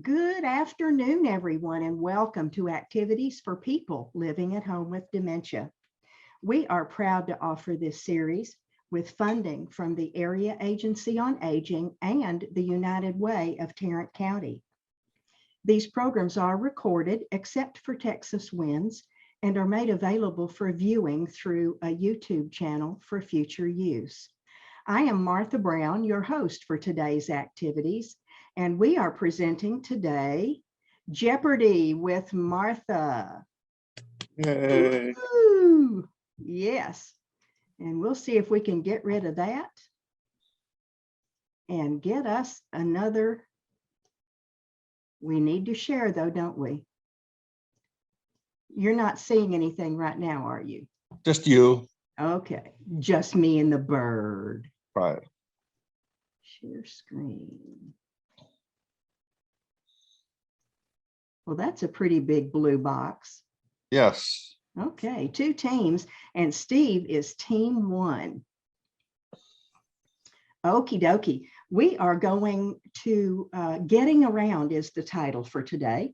Good afternoon, everyone, and welcome to Activities for People Living at Home with Dementia. We are proud to offer this series with funding from the Area Agency on Aging and the United Way of Tarrant County. These programs are recorded, except for Texas Winds, and are made available for viewing through a YouTube channel for future use. I am Martha Brown, your host for today's activities, and we are presenting today Jeopardy with Martha. Yay. Woo! Yes, and we'll see if we can get rid of that and get us another. We need to share though, don't we? You're not seeing anything right now, are you? Just you. Okay, just me and the bird. Right. Share screen. Well, that's a pretty big blue box. Yes. Okay, two teams, and Steve is team one. Okie dokie. We are going to, Getting Around is the title for today.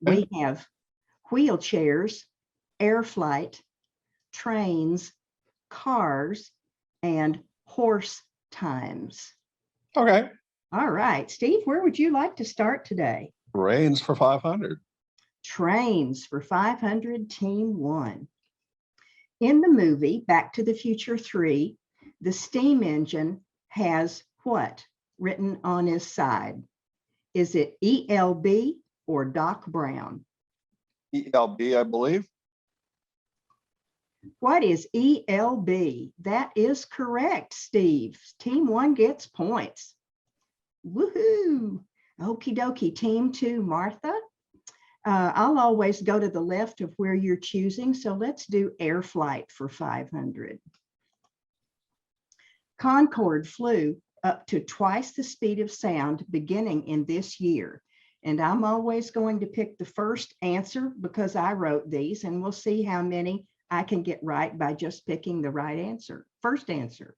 We have wheelchairs, air flight, trains, cars, and horse times. Okay. All right, Steve, where would you like to start today? Brains for 500. Trains for 500, team one. In the movie Back to the Future 3, the steam engine has what written on his side? Is it ELB or Doc Brown? ELB, I believe. What is ELB? That is correct, Steve. Team one gets points. Woohoo! Okie dokie, team two, Martha. I'll always go to the left of where you're choosing, so let's do air flight for 500. Concorde flew up to twice the speed of sound beginning in this year. And I'm always going to pick the first answer because I wrote these, and we'll see how many I can get right by just picking the right answer, first answer.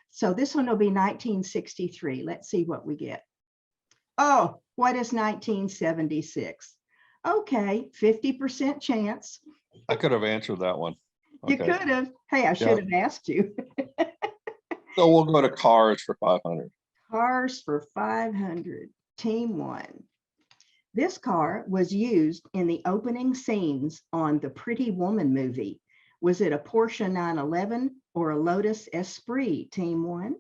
So this one will be 1963. Let's see what we get. Oh, what is 1976? Okay, 50% chance. I could have answered that one. You could have. Hey, I should have asked you. So we'll go to cars for 500. Cars for 500, team one. This car was used in the opening scenes on the Pretty Woman movie. Was it a Porsche 911 or a Lotus Esprit, team one?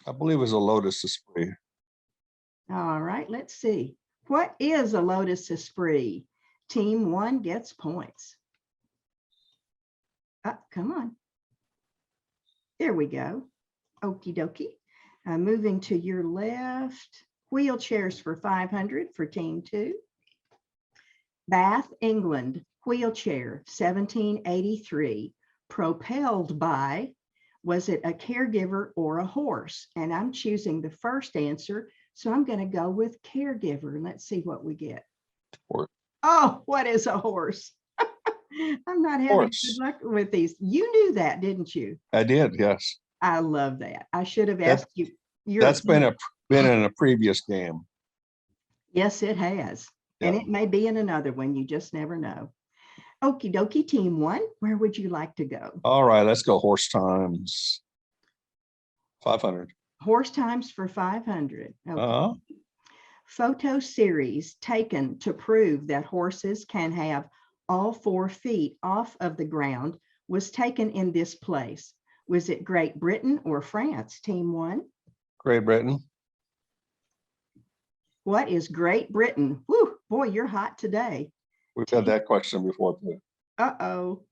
I believe it was a Lotus Esprit. All right, let's see. What is a Lotus Esprit? Team one gets points. Come on. There we go. Okie dokie. Moving to your left. Wheelchairs for 500 for team two. Bath, England, wheelchair, 1783. Propelled by, was it a caregiver or a horse? And I'm choosing the first answer, so I'm going to go with caregiver. Let's see what we get. Horse. Oh, what is a horse? I'm not having good luck with these. You knew that, didn't you? I did, yes. I love that. I should have asked you. That's been in a previous game. Yes, it has. Yeah. And it may be in another one. You just never know. Okie dokie, team one. Where would you like to go? All right, let's go horse times. 500. Horse times for 500. Okay. Uh-huh. Photo series taken to prove that horses can have all 4 feet off of the ground was taken in this place. Was it Great Britain or France, team one? Great Britain. What is Great Britain? Whew, boy, you're hot today. We've had that question before too. Uh-oh.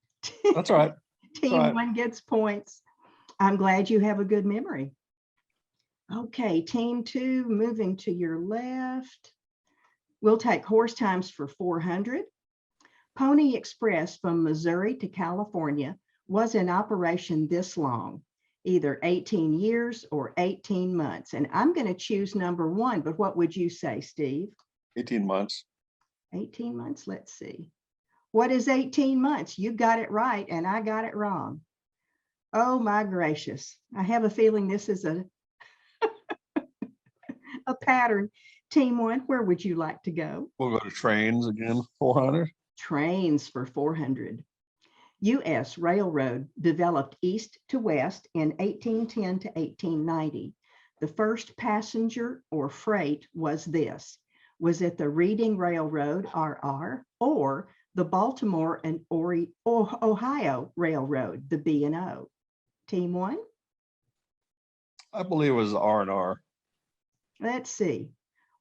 That's all right. Team one gets points. I'm glad you have a good memory. Okay, team two, moving to your left. We'll take horse times for 400. Pony Express from Missouri to California was in operation this long, either 18 years or 18 months. And I'm going to choose number one, but what would you say, Steve? 18 months. 18 months, let's see. What is 18 months? You got it right, and I got it wrong. Oh my gracious. I have a feeling this is a a pattern. Team one, where would you like to go? We'll go to trains again, 400. Trains for 400. U.S. Railroad developed east to west in 1810 to 1890. The first passenger or freight was this. Was it the Reading Railroad, RR, or the Baltimore and Ohio Railroad, the B&O? Team one? I believe it was R&R. Let's see.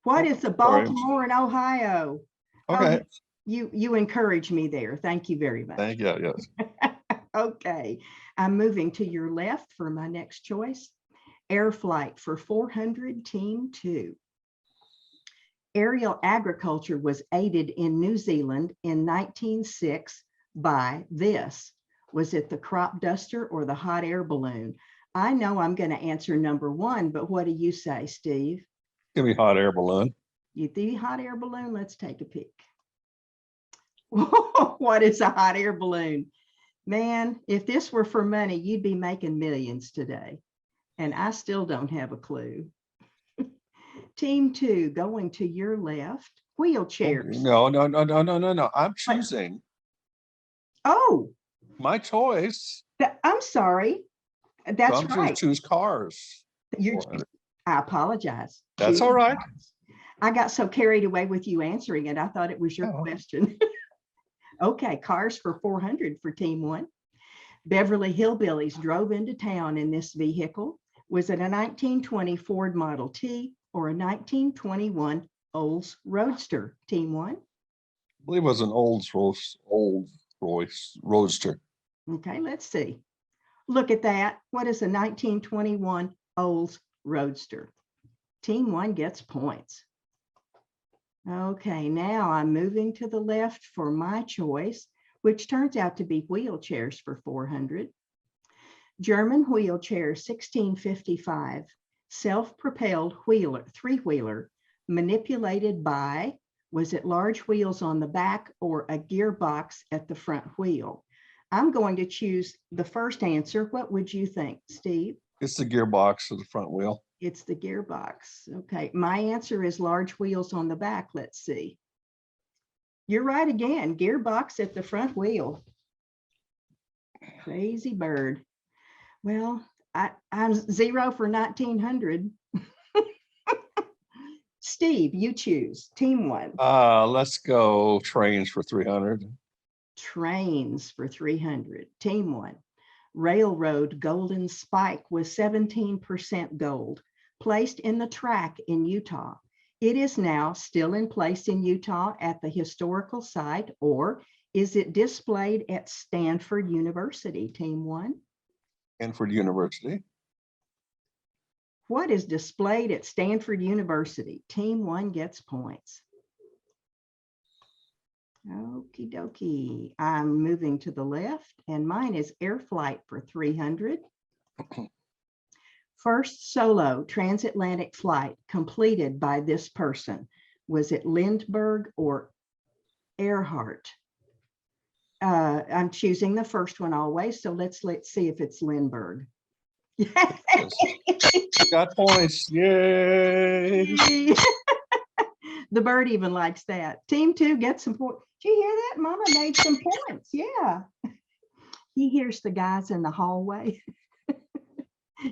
What Oh, is the sorry. Baltimore and Ohio? Okay. Oh, you encourage me there. Thank you very much. Thank you. Yes. Okay, I'm moving to your left for my next choice. Air flight for 400, team two. Aerial agriculture was aided in New Zealand in 1906 by this. Was it the crop duster or the hot air balloon? I know I'm going to answer number one, but what do you say, Steve? Give me hot air balloon. You think hot air balloon? Let's take a peek. What is a hot air balloon? Man, if this were for money, you'd be making millions today. And I still don't have a clue. Team two, going to your left, wheelchairs. No. I'm choosing Oh, my choice. I'm sorry. So That's I'm going right. to choose cars. I apologize. That's all right. I got so carried away with you answering it. I thought it was your question. Okay, cars for 400 for team one. Beverly Hillbillies drove into town in this vehicle. Was it a 1920 Ford Model T or a 1921 Olds Roadster? Team one. I believe it was an old Royce Roadster. Okay, let's see. Look at that. What is a 1921 Olds Roadster? Team one gets points. Okay, now I'm moving to the left for my choice, which turns out to be wheelchairs for 400. German wheelchair 1655, self-propelled three-wheeler, manipulated by, was it large wheels on the back or a gearbox at the front wheel? I'm going to choose the first answer. What would you think, Steve? It's the gearbox of the front wheel. It's the gearbox. Okay, my answer is large wheels on the back. Let's see. You're right again, gearbox at the front wheel. Crazy bird. Well, I'm 0 for 1900. Steve, you choose. Team one. Let's go trains for 300. Trains for 300. Team one. Railroad golden spike was 17% gold, placed in the track in Utah. It is now still in place in Utah at the historical site, or is it displayed at Stanford University? Team one. Stanford University. What is displayed at Stanford University? Team one gets points. Okie dokie. I'm moving to the left, and mine is air flight for 300. First solo transatlantic flight completed by this person. Was it Lindbergh or Earhart? I'm choosing the first one always, so let's see if it's Lindbergh. Yes. Got points. Yay. The bird even likes that. Team two gets some points. Did you hear that? Mama made some points. Yeah. He hears the guys in the hallway.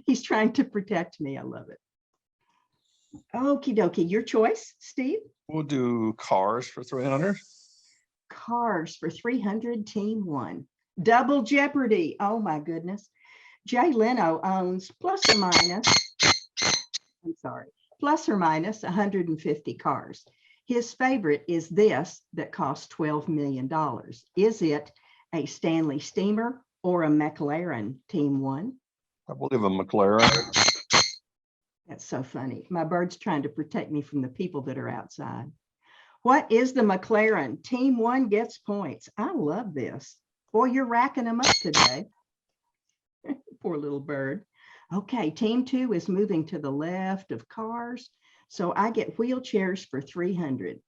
He's trying to protect me. I love it. Okie dokie. Your choice, Steve? We'll do cars for 300. Cars for 300, team one. Double Jeopardy. Oh my goodness. Jay Leno owns plus or minus 150 cars. His favorite is this that costs $12 million. Is it a Stanley Steamer or a McLaren? Team one. I believe a McLaren. That's so funny. My bird's trying to protect me from the people that are outside. What is the McLaren? Team one gets points. I love this. Boy, you're racking them up today. Poor little bird. Okay, team two is moving to the left of cars. So I get wheelchairs for 300.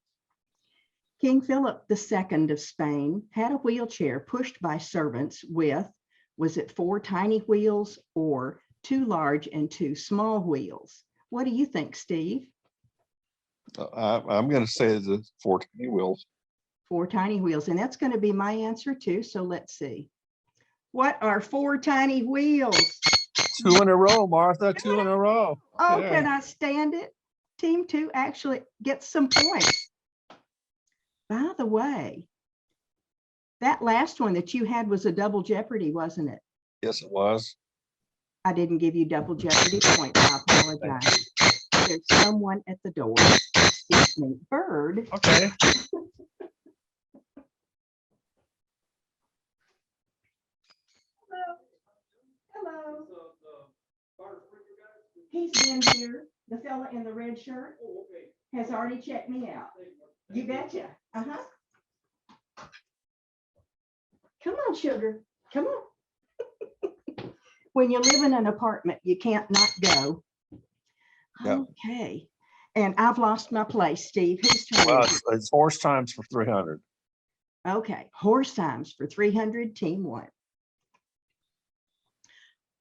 King Philip II of Spain had a wheelchair pushed by servants with, was it 4 tiny wheels or 2 large and 2 small wheels? What do you think, Steve? I'm gonna say the 4 tiny wheels. 4 tiny wheels, and that's going to be my answer too. So let's see. What are 4 tiny wheels? 2 in a row, Martha, 2 in a row. Oh, Yeah. can I stand it? Team 2 actually gets some points. By the way, that last one that you had was a double Jeopardy, wasn't it? Yes, it was. I didn't give you double Jeopardy points. I apologize. There's someone at the door. Excuse me, Bird. Okay. Hello. He's been here. The fella in the red shirt has already checked me out. You betcha. Uh-huh. Come on, sugar. Come on. When you live in an apartment, you can't not go. Yep. Okay. And I've lost my place, Steve. Whose turn Well, is it? it's horse times for 300. Okay. Horse times for 300, team 1.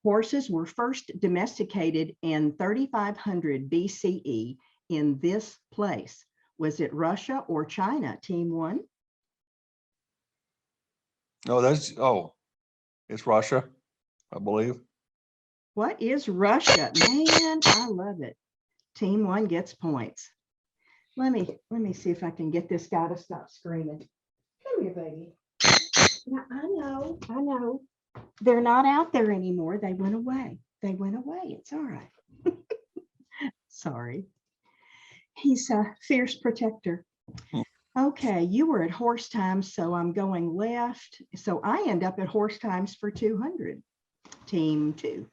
Horses were first domesticated in 3500 BCE in this place. Was it Russia or China, team 1? No, it's Russia, I believe. What is Russia? Man, I love it. Team 1 gets points. Let me see if I can get this guy to stop screaming. Come here, baby. Now, I know. They're not out there anymore. They went away. It's all right. Sorry. He's a fierce protector. Okay, you were at horse times, so I'm going left. So I end up at horse times for 200, team 2.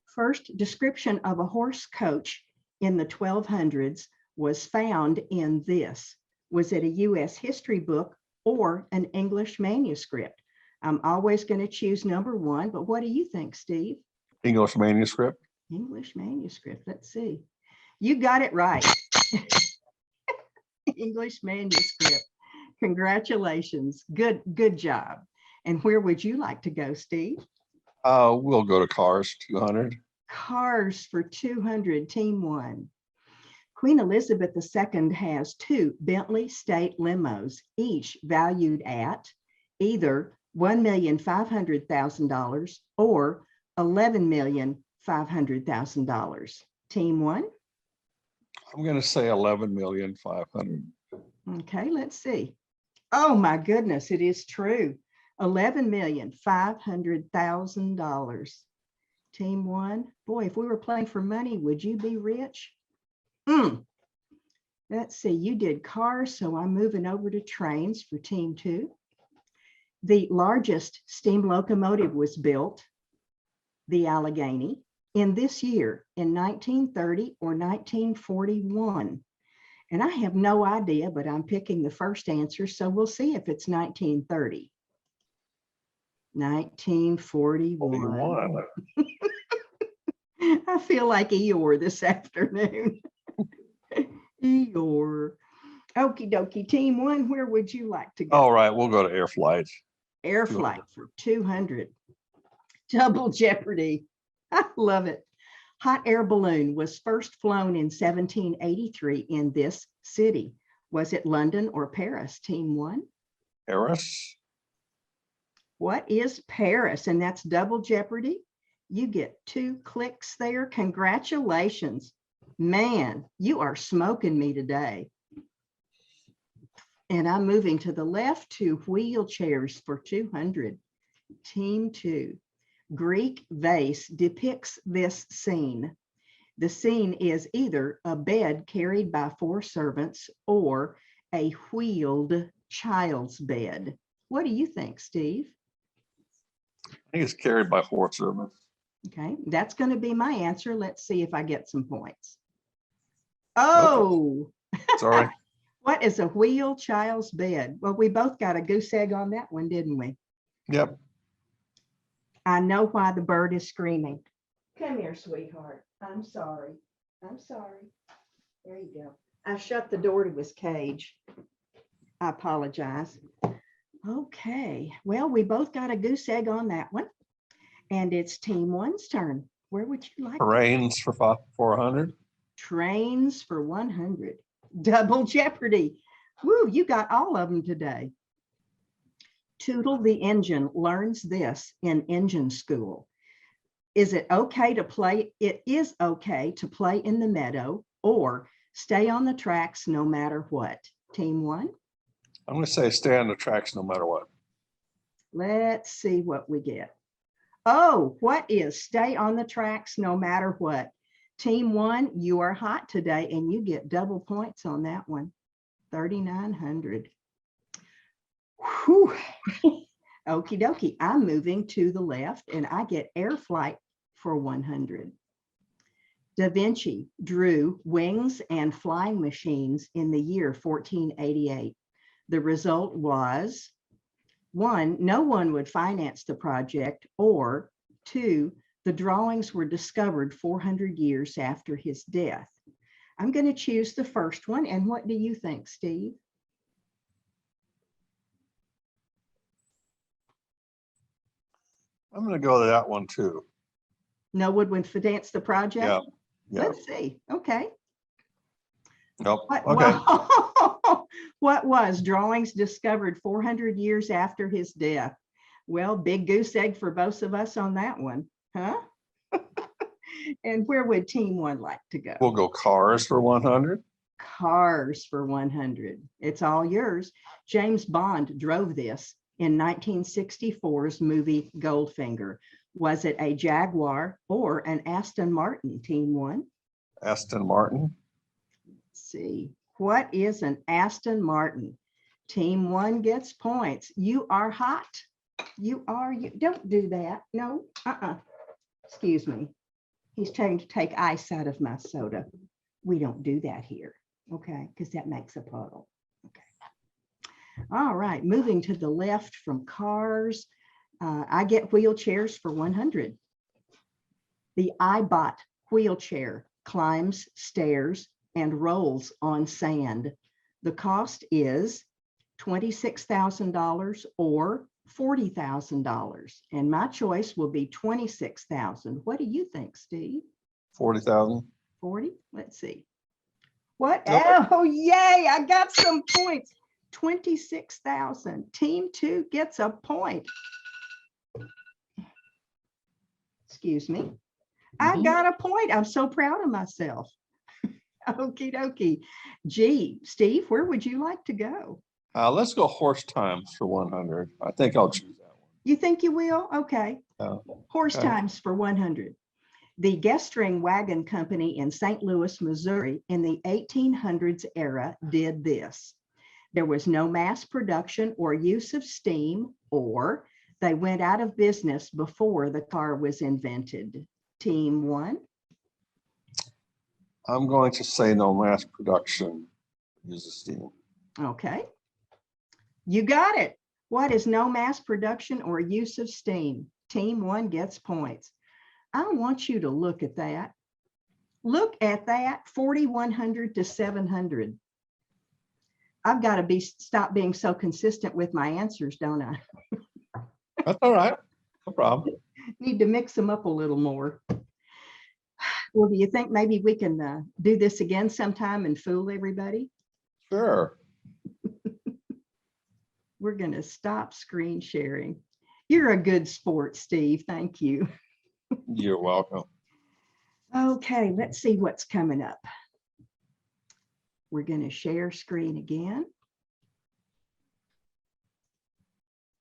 First description of a horse coach in the 1200s was found in this. Was it a U.S. history book or an English manuscript? I'm always going to choose number 1, but what do you think, Steve? English manuscript. English manuscript. Let's see. You got it right. English manuscript. Congratulations. Good job. And where would you like to go, Steve? We'll go to cars, 200. Cars for 200, team 1. Queen Elizabeth II has 2 Bentley state limos, each valued at either $1,500,000 or $11,500,000. Team 1? I'm going to say 11,500,000. Okay, let's see. Oh my goodness, it is true. $11,500,000. Team 1. Boy, if we were playing for money, would you be rich? Let's see, you did cars, so I'm moving over to trains for team 2. The largest steam locomotive was built, the Allegheny, in this year, in 1930 or 1941. And I have no idea, but I'm picking the first answer, so we'll see if it's 1930. 1941. I feel like Eeyore this afternoon. Eeyore. Okie dokie, team 1, where would you like to go? All right, we'll go to air flight. Air flight for 200. Double Jeopardy. I love it. Hot air balloon was first flown in 1783 in this city. Was it London or Paris, team 1? Paris. What is Paris? And that's double Jeopardy. You get 2 clicks there. Congratulations. Man, you are smoking me today. And I'm moving to the left to wheelchairs for 200. Team 2. Greek vase depicts this scene. The scene is either a bed carried by 4 servants or a wheeled child's bed. What do you think, Steve? I think it's carried by 4 servants. Okay, that's going to be my answer. Let's see if I get some points. Oh, Sorry. What is a wheeled child's bed? Well, we both got a goose egg on that one, didn't we? Yep. I know why the bird is screaming. Come here, sweetheart. I'm sorry. There you go. I shut the door to his cage. I apologize. Okay. Well, we both got a goose egg on that one. And it's team 1's turn. Where would you like? Terrains for 400. Trains for 100. Double Jeopardy. Woo, you got all of them today. Tootle the engine learns this in engine school. Is it okay to play? It is okay to play in the meadow or stay on the tracks no matter what. Team one. I'm going to say stay on the tracks no matter what. Let's see what we get. Oh, what is stay on the tracks no matter what? Team one, you are hot today and you get double points on that one. 3,900. Whew. Okie dokie. I'm moving to the left and I get air flight for 100. Da Vinci drew wings and flying machines in the year 1488. The result was 1, no one would finance the project, or 2, the drawings were discovered 400 years after his death. I'm going to choose the first one. And what do you think, Steve? I'm going to go to that one too. No one would finance the project? Yeah. Let's see. Okay. Nope. What, Okay. what was drawings discovered 400 years after his death? Well, big goose egg for both of us on that one, huh? And where would team one like to go? We'll go cars for 100. Cars for 100. It's all yours. James Bond drove this in 1964's movie Goldfinger. Was it a Jaguar or an Aston Martin, team one? Aston Martin. Let's see. What is an Aston Martin? Team one gets points. You are hot. You don't do that. No, excuse me. He's trying to take ice out of my soda. We don't do that here, okay? Because that makes a puddle, okay? All right, moving to the left from cars, I get wheelchairs for 100. The iBot wheelchair climbs stairs and rolls on sand. The cost is $26,000 or $40,000, and my choice will be 26,000. What do you think, Steve? 40,000. 40. Let's see. What? Nope. Oh, yay! I got some points. 26,000. Team two gets a point. Excuse me. I got a point. I'm so proud of myself. Okie dokie. Gee, Steve, where would you like to go? Let's go horse times for 100. I think I'll choose that one. You think you will? Okay. Horse okay. times for 100. The Guestring Wagon Company in St. Louis, Missouri in the 1800s era did this. There was no mass production or use of steam, or they went out of business before the car was invented. Team one. I'm going to say no mass production uses steam. Okay. You got it. What is no mass production or use of steam? Team one gets points. I want you to look at that. Look at that, 4,100 to 700. I've got to stop being so consistent with my answers, don't I? That's all right. No problem. Need to mix them up a little more. Well, do you think maybe we can do this again sometime and fool everybody? Sure. We're going to stop screen sharing. You're a good sport, Steve. Thank you. You're welcome. Okay, let's see what's coming up. We're going to share screen again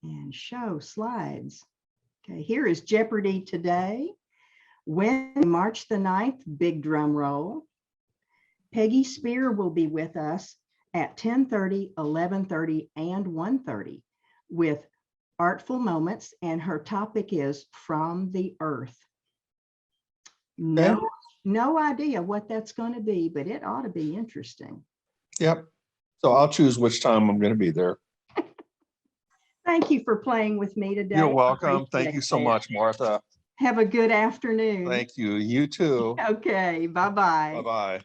and show slides. Okay, here is Jeopardy today. Wednesday, March the 9th, big drum roll. Peggy Spear will be with us at 10:30, 11:30, and 1:30 with Artful Moments, and her topic is From the Earth. No idea what that's going to be, but it ought to be interesting. Yep. So I'll choose which time I'm going to be there. Thank you for playing with me today. You're welcome. Thank you so much, Martha. Have a good afternoon. Thank you. You too. Okay. Bye-bye. Bye-bye.